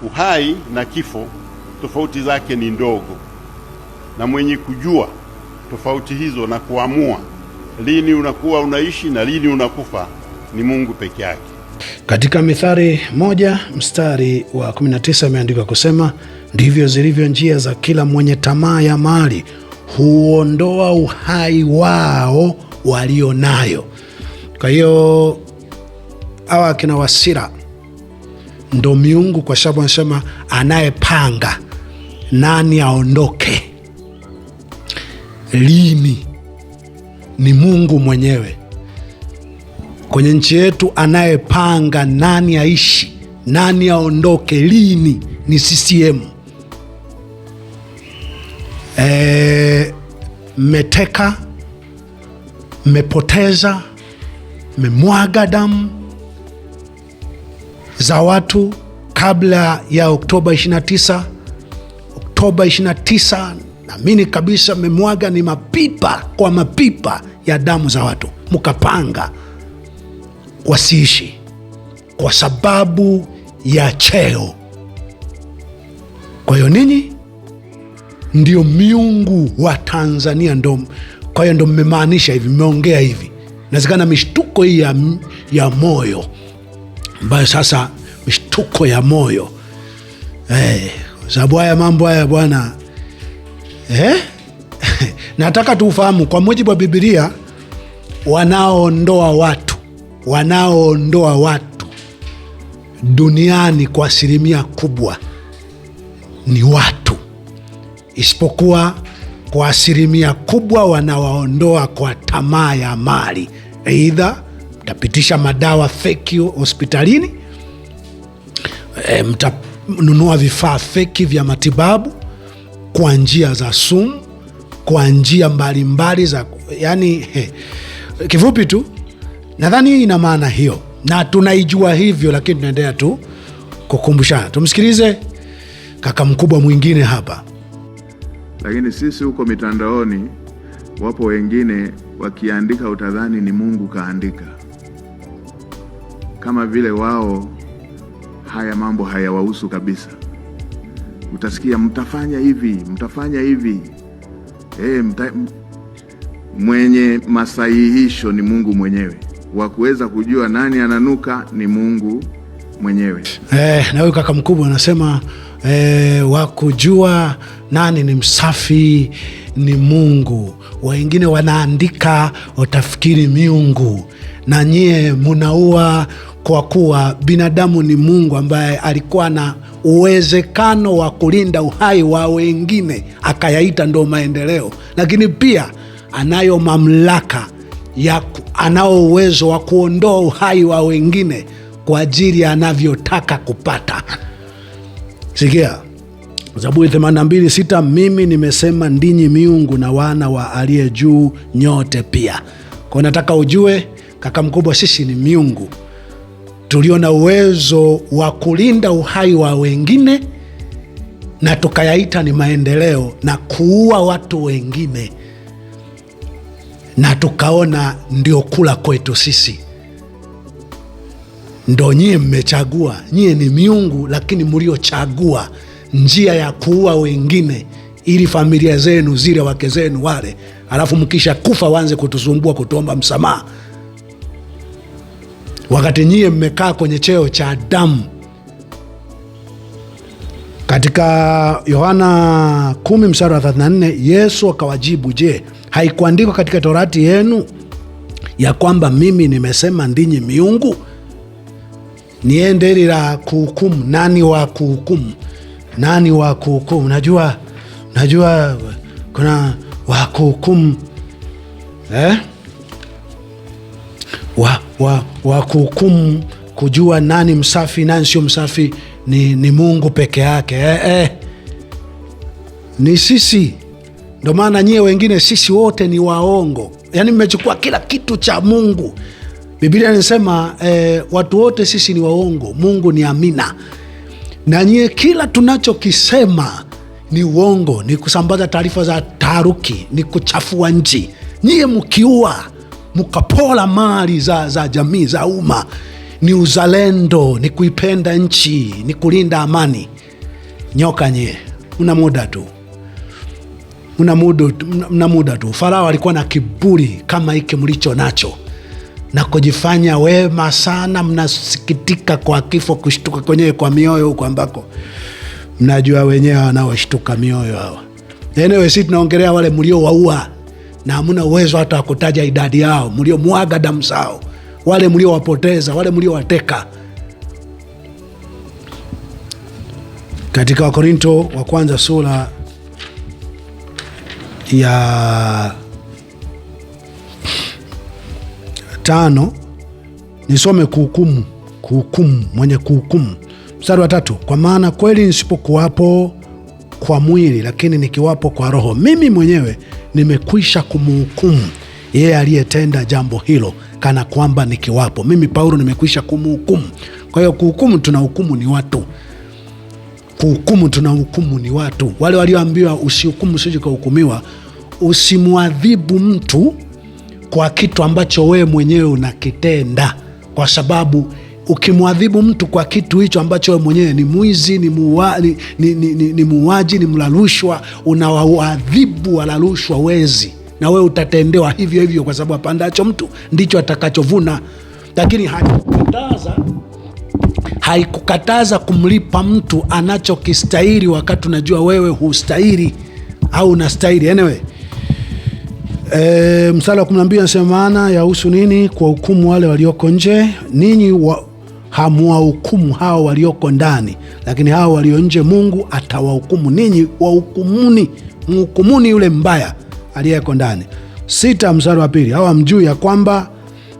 uhai na kifo tofauti zake ni ndogo, na mwenye kujua tofauti hizo na kuamua lini unakuwa unaishi na lini unakufa ni Mungu peke yake. Katika Mithali 1 mstari wa 19 imeandikwa kusema, ndivyo zilivyo njia za kila mwenye tamaa ya mali, huondoa uhai wao walio nayo. Kwa hiyo hawa akina Wasira ndo miungu, kwa sababu anasema anayepanga nani aondoke lini ni Mungu mwenyewe. Kwenye nchi yetu anayepanga nani aishi, nani aondoke lini ni CCM. Mmeteka, mmepoteza, mmemwaga damu za watu kabla ya Oktoba 29. Oktoba 29 naamini kabisa mmemwaga ni mapipa kwa mapipa ya damu za watu, mkapanga wasiishi kwa sababu ya cheo. Kwa hiyo ninyi ndio miungu wa Tanzania, kwa hiyo ndo mmemaanisha hivi, mmeongea hivi. Inawezekana mishtuko hii ya moyo ambayo sasa mishtuko ya moyo sababu haya mambo haya bwana nataka tuufahamu kwa mujibu wa Biblia, wanaoondoa watu duniani kwa asilimia kubwa ni watu, isipokuwa kwa asilimia kubwa wanawaondoa kwa tamaa ya mali. Aidha mtapitisha madawa feki hospitalini, mtanunua vifaa feki vya matibabu kwa njia za sumu, kwa njia mbalimbali za kifupi tu. Nadhani ina maana hiyo na tunaijua hivyo, lakini tunaendelea tu kukumbushana. Tumsikilize kaka mkubwa mwingine hapa. Lakini sisi huko mitandaoni wapo wengine wakiandika utadhani ni Mungu kaandika, kama vile wao haya mambo hayawahusu kabisa. Utasikia mtafanya hivi. Mwenye masahihisho ni Mungu mwenyewe. Wa kuweza kujua nani ananuka ni Mungu mwenyewe. Na huyu kaka mkubwa anasema wa kujua nani ni msafi ni Mungu. Wengine wanaandika utafikiri miungu, na nyie munaua kwa kuwa binadamu ni Mungu ambaye alikuwa na uwezekano wa kulinda uhai wa wengine, akayaita ndo maendeleo, lakini pia anayo mamlaka anao uwezo wa kuondoa uhai wa wengine kwa ajili anavyotaka kupata. Sikia Zaburi 82:6, mimi nimesema ndinyi miungu na wana wa aliye juu nyote pia. Kwa nataka ujue kaka mkubwa, sisi ni miungu tulio na uwezo wa kulinda uhai wa wengine na tukayaita ni maendeleo, na kuua watu wengine na tukaona ndio kula kwetu sisi. Ndo nyie mmechagua, nyie ni miungu, lakini mliochagua njia ya kuua wengine ili familia zenu zile, wake zenu wale, alafu mkisha kufa wanze kutusumbua kutuomba msamaha, wakati nyie mmekaa kwenye cheo cha damu. Katika Yohana 10 mstari wa 34, Yesu akawajibu, je, haikuandikwa katika Torati yenu ya kwamba mimi nimesema ndinyi miungu? Niende ili la kuhukumu. Nani wa kuhukumu? Nani wa kuhukumu? Najua kuna wa kuhukumu wa kuhukumu, kujua nani msafi nani sio msafi ni Mungu peke yake. Ni sisi. Ndio maana nyie wengine sisi wote ni waongo, yaani mmechukua kila kitu cha Mungu. Biblia inasema watu wote sisi ni waongo, Mungu ni amina. Na nyie kila tunachokisema ni uongo, ni kusambaza taarifa za taharuki, ni kuchafua nchi. Nyie mkiua, mkapola mali za jamii za umma, ni uzalendo, ni kuipenda nchi, ni kulinda amani. nyoka nyie, mna muda tu. Farao alikuwa na kiburi kama hiki mlicho nacho, na kujifanya wema sana. Mnasikitika kwa kifo, kushtuka kwenyewe kwa mioyo huko ambako mnajua wenyewe wanaoshtuka mioyo hawa. Anyway, sisi tunaongelea wale mliowaua na hamuna uwezo hata kutaja idadi yao, mliomwaga damu zao, wale mliowapoteza, wale mliowateka. Katika Wakorinto wa kwanza sura ya 5, nisome kuhukumu, mwenye kuhukumu. Mstari wa 3, kwa maana kweli nisipokuwapo kwa mwili, lakini nikiwapo kwa roho, mimi mwenyewe nimekwisha kumhukumu yeye aliyetenda jambo hilo, kana kwamba nikiwapo. Mimi Paulo nimekwisha kumhukumu. Kwa hiyo kuhukumu, tunahukumu ni watu. Wale walioambiwa usihukumu usije kuhukumiwa, usimwadhibu mtu kwa kitu ambacho wewe mwenyewe unakitenda, kwa sababu ukimwadhibu mtu kwa kitu hicho ambacho wewe mwenyewe ni mwizi, ni muuaji, ni mlalushwa, unawaadhibu walalushwa wezi, na wewe utatendewa hivyo hivyo, kwa sababu apandacho mtu ndicho atakachovuna. Lakini haikukataza kumlipa mtu anachokistahili wakati unajua wewe hustahili au unastahili. Anyway, mstari wa 12 anasema, maana yahusu nini kwa hukumu wale walioko nje? Ninyi hamwahukumu hao walioko ndani, lakini hao walio nje Mungu atawahukumu. Ninyi wahukumuni, mhukumuni yule mbaya aliyeko ndani. 6 mstari wa 2, hao hamjui ya kwamba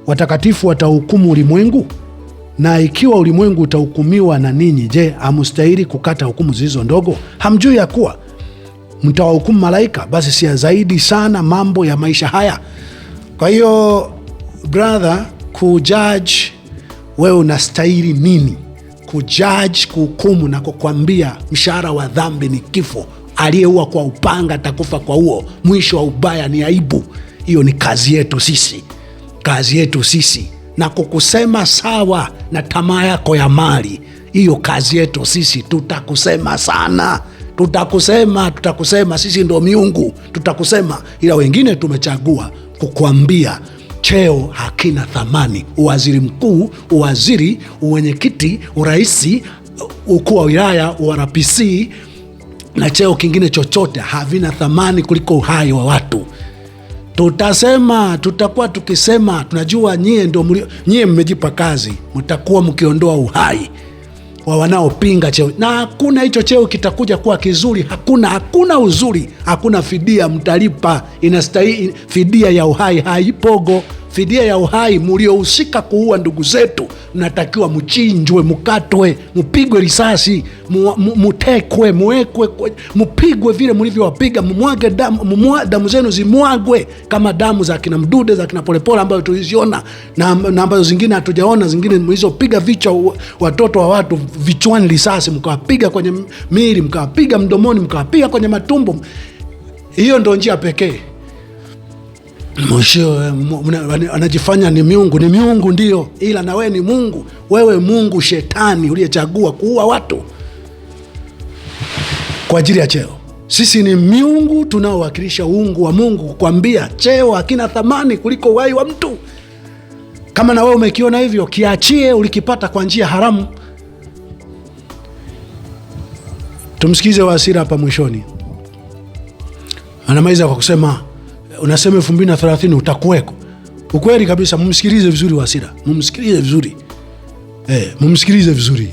watakatifu watahukumu ulimwengu? Na ikiwa ulimwengu utahukumiwa na ninyi, je, hamstahili kukata hukumu zilizo ndogo? Hamjui ya kuwa mtawahukumu malaika? Basi si zaidi sana mambo ya maisha haya. Kwa hiyo brother, kujudge wewe unastahili nini, kujudge, kuhukumu na kukwambia mshahara wa dhambi ni kifo, aliyeua kwa upanga atakufa kwa huo, mwisho wa ubaya ni aibu. Hiyo ni kazi yetu sisi. Na kukusema sawa na tamaa yako ya mali, hiyo kazi yetu sisi. Tutakusema sana, tutakusema sisi ndo miungu, tutakusema. Ila wengine tumechagua kukwambia cheo hakina thamani. Uwaziri mkuu, uwaziri, uwenyekiti, uraisi, ukuu wa wilaya, URPC na cheo kingine chochote havina thamani kuliko uhai wa watu. Tutakuwa tukisema, tunajua nyie mmejipa kazi, mtakuwa mkiondoa uhai wa wanaopinga cheo, na hakuna hicho cheo kitakuja kuwa kizuri. Hakuna uzuri, hakuna fidia mtalipa. Inastahili fidia ya uhai, haipogo. Fidia ya uhai, mliohusika kuua ndugu zetu, mnatakiwa mchinjwe, mkatwe, mpigwe risasi, mutekwe, muwekwe, mpigwe vile mlivyowapiga, mmwage damu zenu zimwagwe kama damu za kina Mdude, za kina Polepole ambayo tuliziona na ambazo zingine hatujaona, zingine mlizopiga vichwa watoto wa watu vichwani risasi, mkawapiga kwenye miili, mkawapiga mdomoni, mkawapiga kwenye matumbo. Hiyo ndio njia pekee. Anajifanya ni miungu ndio, ila na wewe ni Mungu. Wewe Mungu shetani uliyechagua kuua watu kwa ajili ya cheo. Sisi ni miungu tunaowakilisha uungu wa Mungu, kukwambia cheo hakina thamani kuliko uhai wa mtu. Kama na wewe umekiona hivyo, kiachie, ulikipata kwa njia haramu. Tumsikize Wasira hapa mwishoni. Anamaliza kwa kusema, unasema 2030 utakuweko. Ukweli kabisa, mumsikilize vizuri Wasira. Mumsikilize vizuri.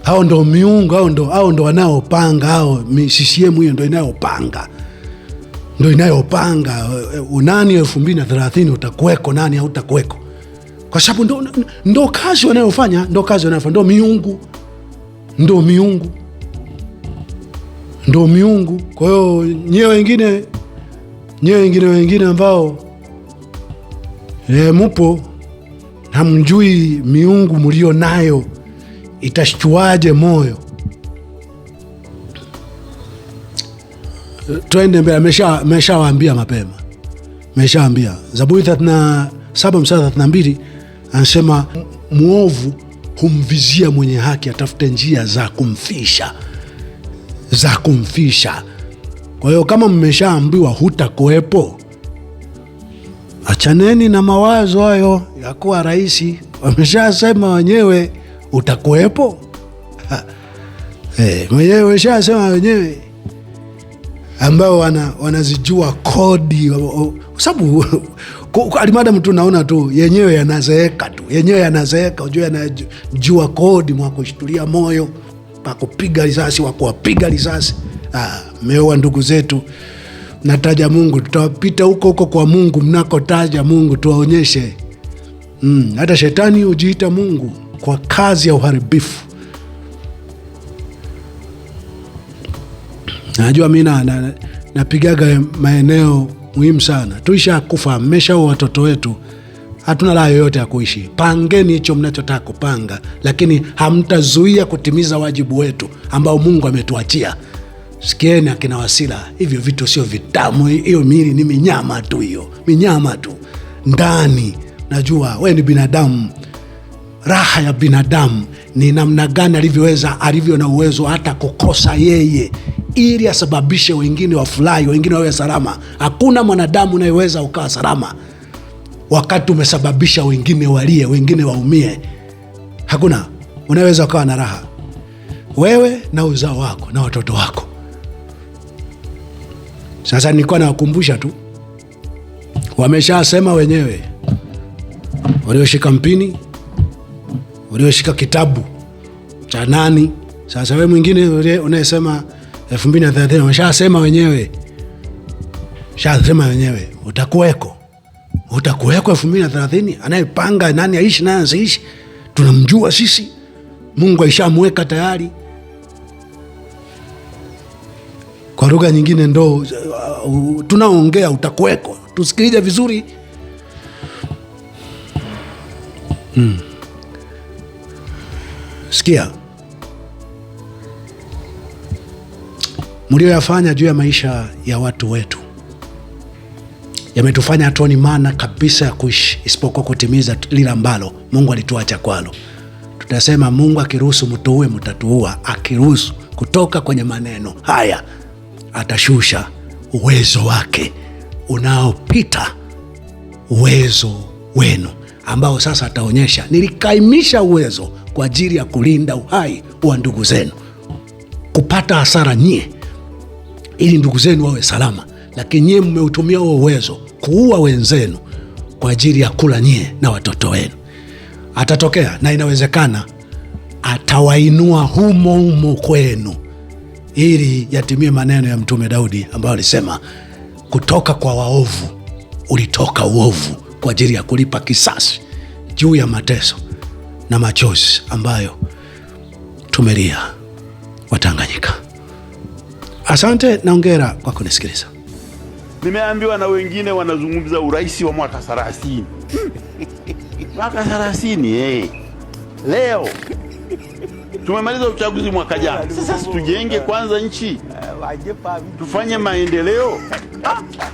Hao ndo miungu, hao ndo wanaopanga, hao CCM hiyo ndo inayopanga. Unani 2030 utakuweko, nani hautakuweko. Kwa sababu ndo kazi wanayofanya, ndo miungu. Kwa hiyo nyewe wengine ambao mupo hamjui miungu mlio nayo itashtuaje moyo. Twende mbele. Ameshawaambia mapema, Zaburi 37 mstari 32 anasema, muovu humvizia mwenye haki, atafute njia za kumfisha. za kumfisha. Kwa hiyo kama mmeshaambiwa hutakuwepo, achaneni na mawazo hayo ya kuwa rais. Wameshasema wenyewe utakuwepo. Mwenyewe wameshasema wenyewe, ambao wanazijua kodi, sababu alimadamu tu naona tu yenyewe yanazeeka tu, yenyewe yanazeeka, ujue yanajua kodi, mwakushtulia moyo, pakupiga risasi, wakuwapiga risasi. Meoa ndugu zetu, nataja Mungu, tutawapita huko huko kwa Mungu mnakotaja Mungu, tuwaonyeshe. Hata shetani hujiita Mungu kwa kazi ya uharibifu. Najua mimi napigaga maeneo muhimu sana. Tuisha kufa, mmesha watoto wetu, hatuna la yoyote ya kuishi. Pangeni hicho mnachotaka kupanga, lakini hamtazuia kutimiza wajibu wetu ambao Mungu ametuachia. Sikieni akina Wasira, hivyo vitu sio vitamu. Hiyo miili ni minyama tu, hiyo minyama tu ndani. Najua we ni binadamu. Raha ya binadamu ni namna gani alivyo na uwezo hata kukosa yeye, ili asababishe wengine wafurahi, wengine wawe salama. Hakuna mwanadamu unayeweza ukawa salama wakati umesababisha wengine walie, wengine waumie. Hakuna unaweza ukawa na raha, wewe na uzao wako na watoto wako. Sasa nilikuwa nawakumbusha tu, wameshasema wenyewe, walioshika mpini, walioshika kitabu cha nani. Sasa wewe mwingine unayesema 2030, wameshasema wenyewe, utakuweko 2030. Anayepanga nani aishi naye asiishi tunamjua sisi. Mungu aishamweka tayari. Kwa lugha nyingine ndo tunaongea utakuweko. Tusikilize vizuri. Sikia, mlioyafanya juu ya maisha ya watu wetu yametufanya hatuoni maana kabisa ya kuishi, isipokuwa kutimiza lile ambalo Mungu alituacha kwalo. Tutasema Mungu akiruhusu mtuue, mtatuua. Akiruhusu kutoka kwenye maneno haya, atashusha uwezo wake unaopita uwezo wenu, ambao sasa ataonyesha, nilikaimisha uwezo kwa ajili ya kulinda uhai wa ndugu zenu, kupata hasara nyie ili ndugu zenu wawe salama, lakini nyie mmeutumia huo uwezo kuua wenzenu kwa ajili ya kula nyie na watoto wenu. Atatokea na inawezekana atawainua humo kwenu, ili yatimie maneno ya Mtume Daudi ambayo alisema, kutoka kwa waovu ulitoka uovu kwa ajili ya kulipa kisasi juu ya mateso na machozi ambayo tumelia Watanganyika. Asante na hongera kwa kunisikiliza. Nimeambiwa na wengine wanazungumza urais wa mwaka 30. Mwaka 30 leo tumemaliza uchaguzi mwaka jana. Sasa tujenge kwanza nchi, tufanye maendeleo.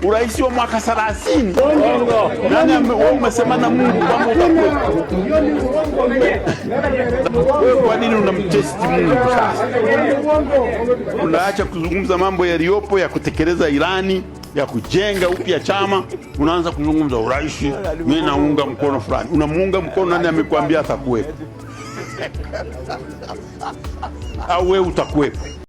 Urais wa mwaka 30. Nani wewe umesema na Mungu kama utakuwa? Wewe kwa nini unamtesti Mungu sasa? Unaacha kuzungumza mambo yaliyopo ya kutekeleza ilani ya kujenga upya chama, unaanza kuzungumza urais. Mimi naunga mkono fulani. Unamuunga mkono nani? Amekuambia atakuwepo? Au wewe utakuwepo?